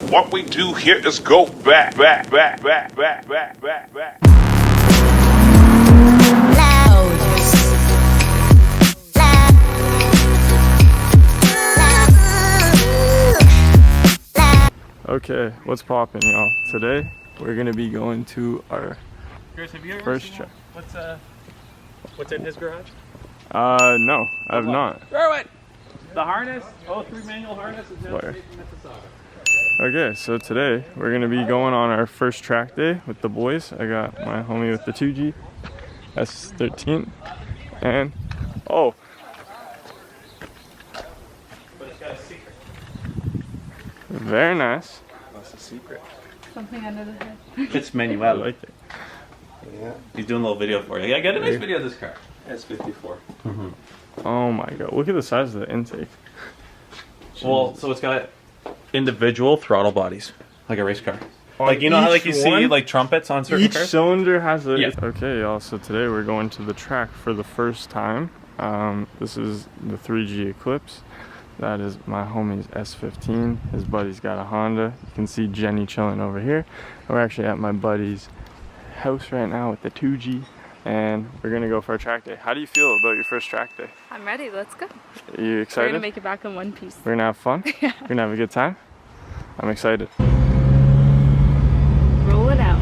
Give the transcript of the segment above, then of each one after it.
What we do here is go back. Okay, what's poppin', y'all? Today we're gonna be going to our first track. What's in his garage? No, I have not. The harness, 03 manual harness is now straight from Mississauga. Okay, so today we're gonna be going on our first track day with the boys. I got my homie with the 2G S13, and oh, But it's got a secret. very nice. What's the secret? Something under the hood. It's I Manuel. like it. Yeah. He's doing a little video for you. Yeah, get a nice video of this car. S54. Oh my god, look at the size of the intake. Well, so it's got individual throttle bodies, like a race car. Like, you know how each like you see one? like trumpets on certain Each cars? cylinder has a... Yeah. Okay, y'all, so today we're going to the track for the first time. This is the 3G Eclipse. That is my homie's S15. His buddy's got a Honda. You can see Jenny chilling over here. We're actually at my buddy's house right now with the 2G, and we're gonna go for a track day. How do you feel about your first track day? I'm ready, let's go. Are you We're excited? gonna make it back in one piece. We're gonna have fun? Yeah. We're gonna have a good time? I'm excited. Roll it out.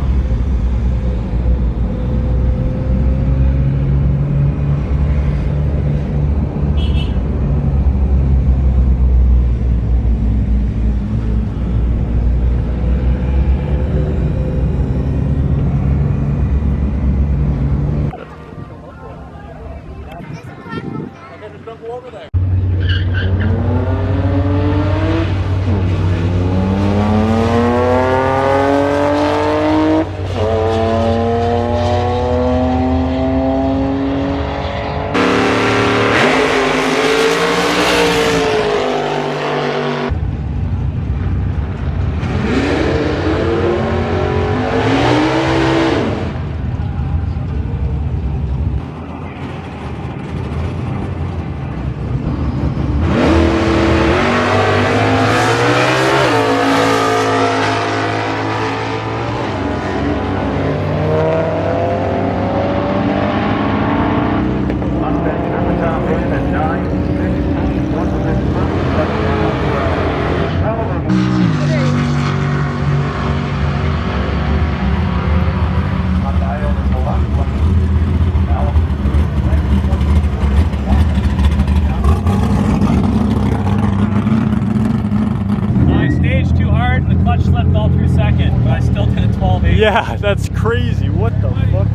I staged too hard and the clutch slipped all through second, but I still did a 12.8. Yeah, that's crazy. What the fuck?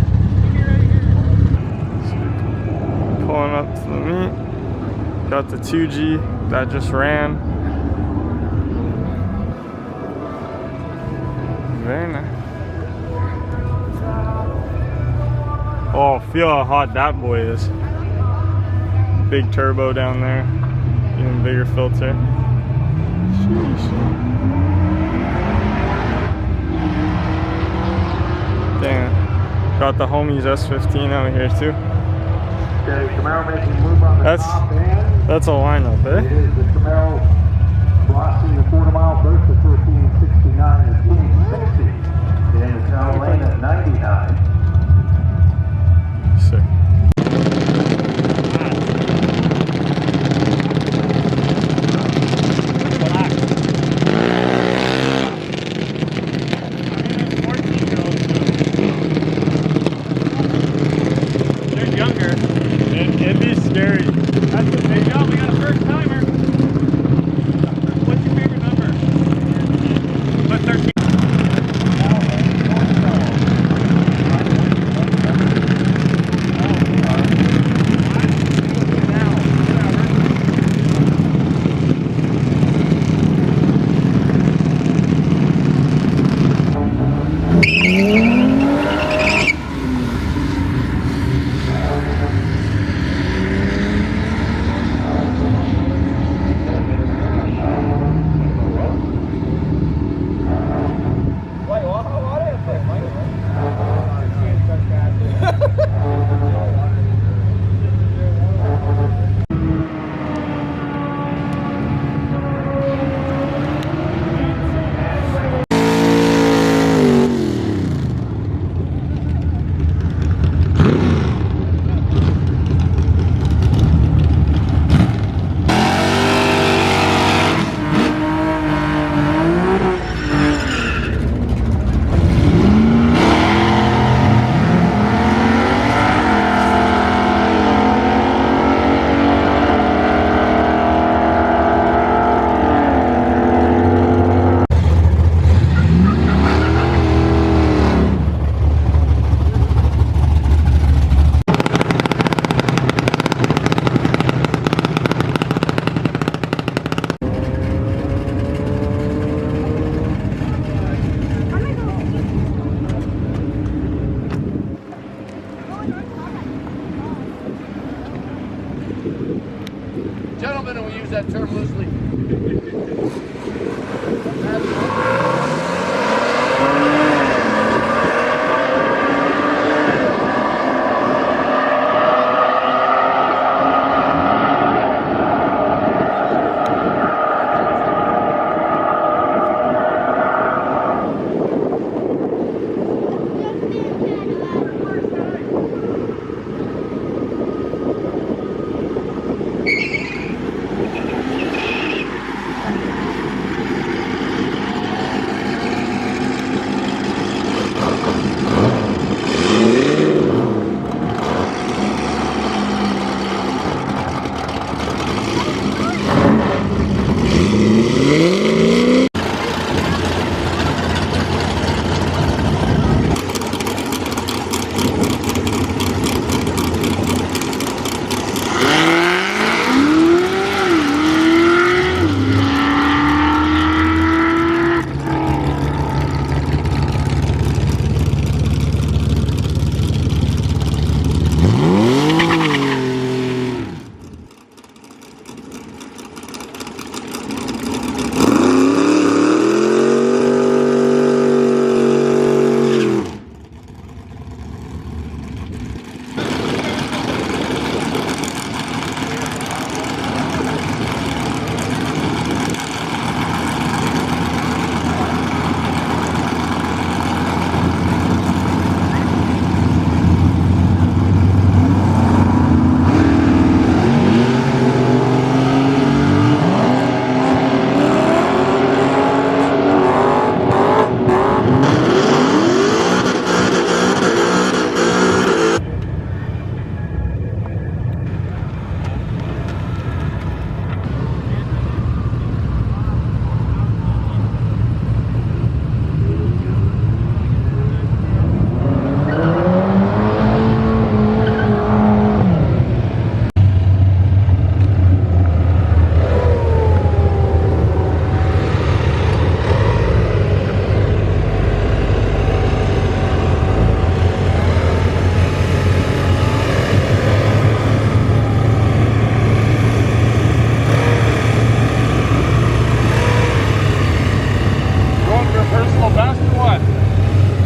Pulling up to the meet. Got the 2G that just ran. Very nice. Oh, feel how hot that boy is. Big turbo down there. Even bigger filter. Sheesh. Damn. Got the homies S15 out here too. Okay, Camaro making a move on the top end. That's a lineup, eh? It is the Camaro crossing the quarter-mile burst of 1369 and 1460. And it's now lane at 99. Sick. They're younger. It'd be scary. That's the big job. We got a first timer. What's your favorite number? turn loosely.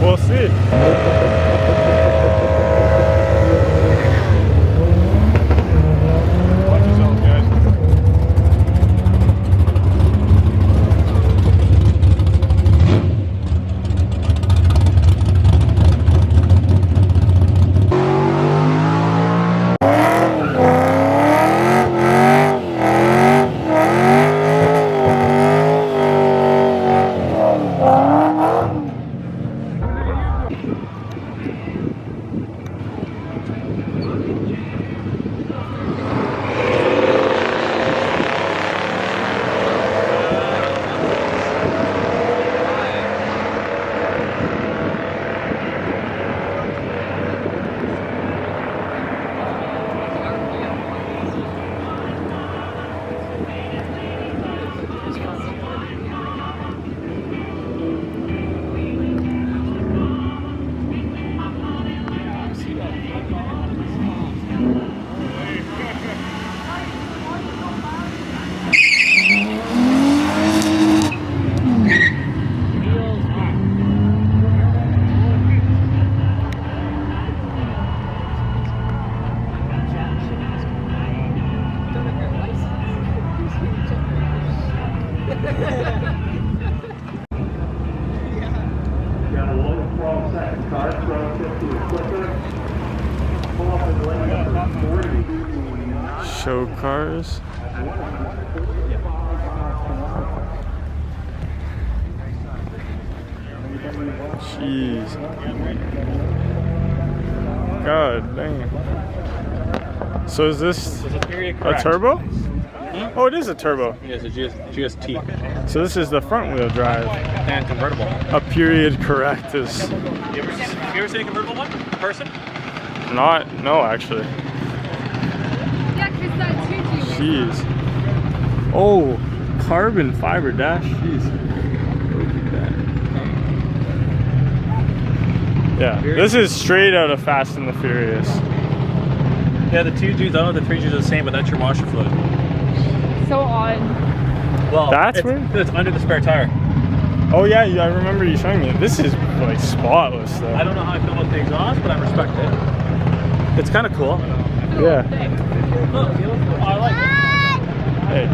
We'll see. Watch yourself, guys. Got a low from second car, throw 50 quicker. Pull up in lane number 40. Show cars. Jeez. God dang. So is this a turbo? Oh, it is a turbo. Yes, it's GST So this is the front wheel drive. and convertible. A period correctus. You ever seen a convertible one? In person? No, actually. Yeah, because that 2G. Jeez. Oh, carbon fiber dash. Jeez. Yeah, this is straight out of Fast and the Furious. Yeah, the 2Gs, I don't know if the 3Gs are the same, but that's your washer fluid. so odd. Well, That's weird. It's under the spare tire. Oh yeah, I remember you showing me. This is like spotless though. I don't know how I feel about the exhaust, but I respect it. It's kind of cool. Yeah. Oh, I like it. Hey,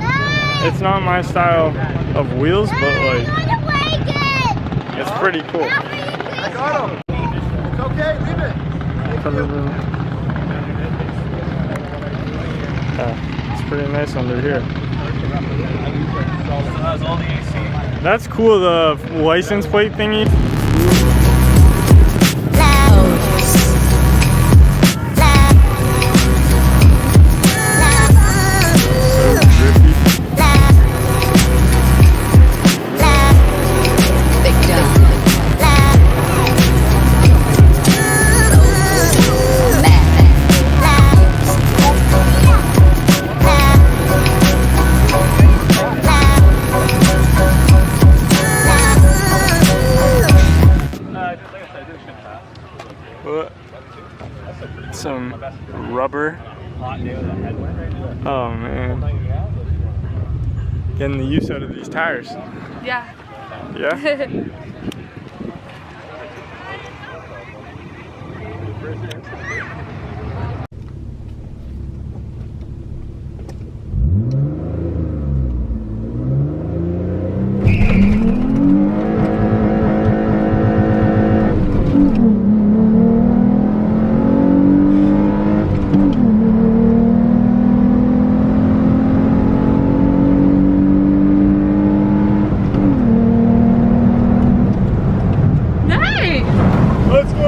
it's not my style of wheels, but like, it's pretty cool. I got him. It's okay, leave it. Yeah, it's pretty nice under here. Still has all the AC. That's cool, the license plate thingy. Some rubber. Oh man. Getting the use out of these tires. Yeah. Yeah? Nice! Let's go!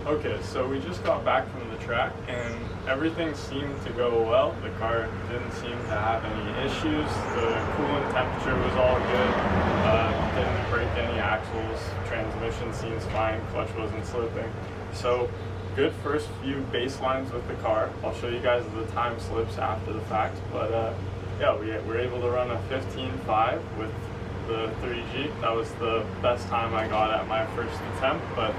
Okay, so we just got back from the track and everything seemed to go well. The car didn't seem to have any issues. The coolant temperature was all good. Didn't break any axles. Transmission seems fine. Clutch wasn't slipping. So good first few baselines with the car. I'll show you guys the time slips after the fact. But yeah, we were able to run a 15.5 with the 3G. That was the best time I got at my first attempt, but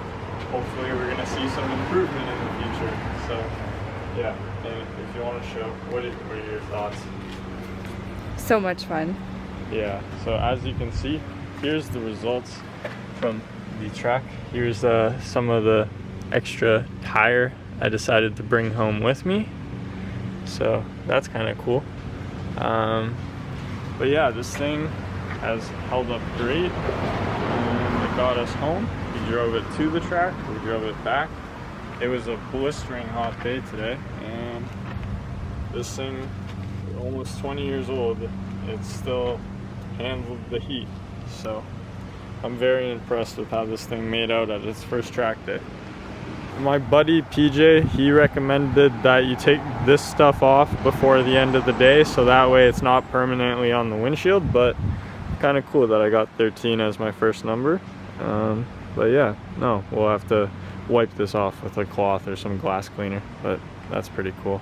hopefully we're going to see some improvement in the future. So yeah, and if you want to show, what are your thoughts? So much fun. Yeah, so as you can see, here's the results from the track. Here's some of the extra tire I decided to bring home with me. So that's kind of cool. But yeah, this thing has held up great. And it got us home. We drove it to the track, we drove it back. It was a blistering hot day today, and this thing, almost 20 years old, it still handled the heat. So I'm very impressed with how this thing made out at its first track day. My buddy PJ, he recommended that you take this stuff off before the end of the day, so that way it's not permanently on the windshield, but kind of cool that I got 13 as my first number. But yeah, no, we'll have to wipe this off with a cloth or some glass cleaner, but that's pretty cool.